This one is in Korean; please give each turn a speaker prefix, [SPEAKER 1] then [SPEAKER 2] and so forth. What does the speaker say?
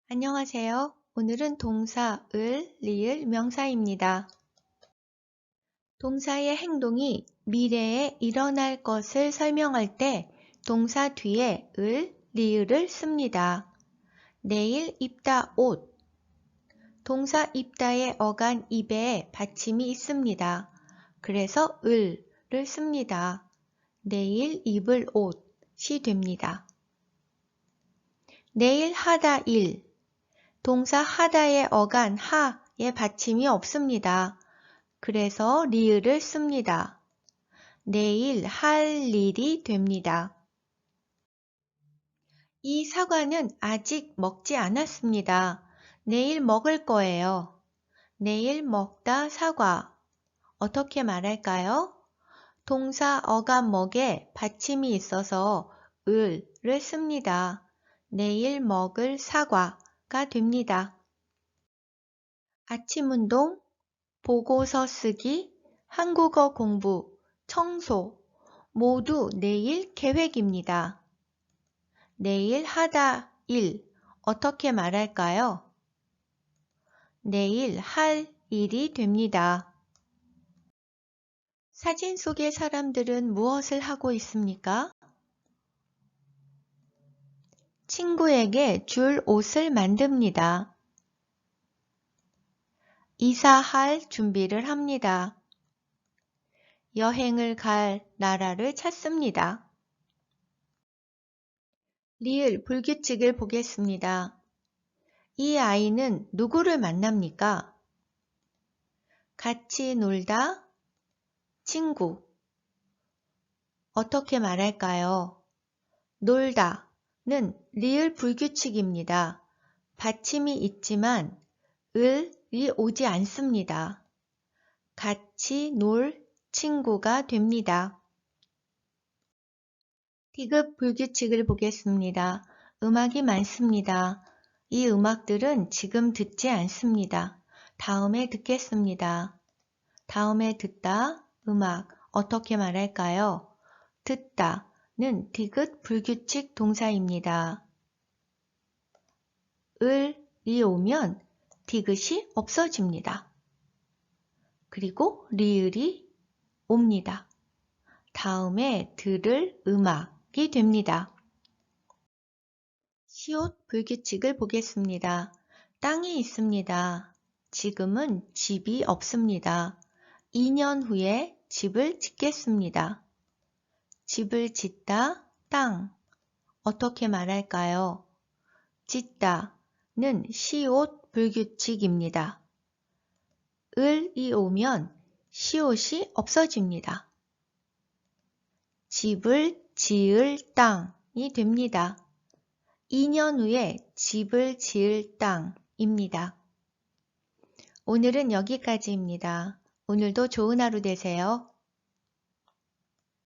[SPEAKER 1] 안녕하세요. 오늘은 동사, 을, 리을, 명사입니다. 동사의 행동이 미래에 일어날 것을 설명할 때 동사 뒤에 을, 리을을 씁니다. 내일 입다 옷. 동사 입다의 어간 입에 받침이 있습니다. 그래서 을을 씁니다. 내일 입을 옷이 됩니다. 내일 하다 일. 동사 하다의 어간 하에 받침이 없습니다. 그래서 리을을 씁니다. 내일 할 일이 됩니다. 이 사과는 아직 먹지 않았습니다. 내일 먹을 거예요. 내일 먹다 사과. 어떻게 말할까요? 동사 어간 먹에 받침이 있어서 을을 씁니다. 내일 먹을 사과가 됩니다. 아침 운동, 보고서 쓰기, 한국어 공부, 청소 모두 내일 계획입니다. 내일 하다 일 어떻게 말할까요? 내일 할 일이 됩니다. 사진 속의 사람들은 무엇을 하고 있습니까? 친구에게 줄 옷을 만듭니다. 이사할 준비를 합니다. 여행을 갈 나라를 찾습니다. 리을 불규칙을 보겠습니다. 이 아이는 누구를 만납니까? 같이 놀다, 친구. 어떻게 말할까요? 놀다는 리을 불규칙입니다. 받침이 있지만 을이 오지 않습니다. 같이 놀 친구가 됩니다. 디귿 불규칙을 보겠습니다. 음악이 많습니다. 이 음악들은 지금 듣지 않습니다. 다음에 듣겠습니다. 다음에 듣다, 음악, 어떻게 말할까요? 듣다는 디귿 불규칙 동사입니다. 을이 오면 디귿이 없어집니다. 그리고 리을이 옵니다. 다음에 들을 음악이 됩니다. 시옷 불규칙을 보겠습니다. 땅이 있습니다. 지금은 집이 없습니다. 2년 후에 집을 짓겠습니다. 집을 짓다, 땅. 어떻게 말할까요? 짓다는 시옷 불규칙입니다. 을이 오면 시옷이 없어집니다. 집을 지을 땅이 됩니다. 2년 후에 집을 지을 땅입니다. 오늘은 여기까지입니다. 오늘도 좋은 하루 되세요.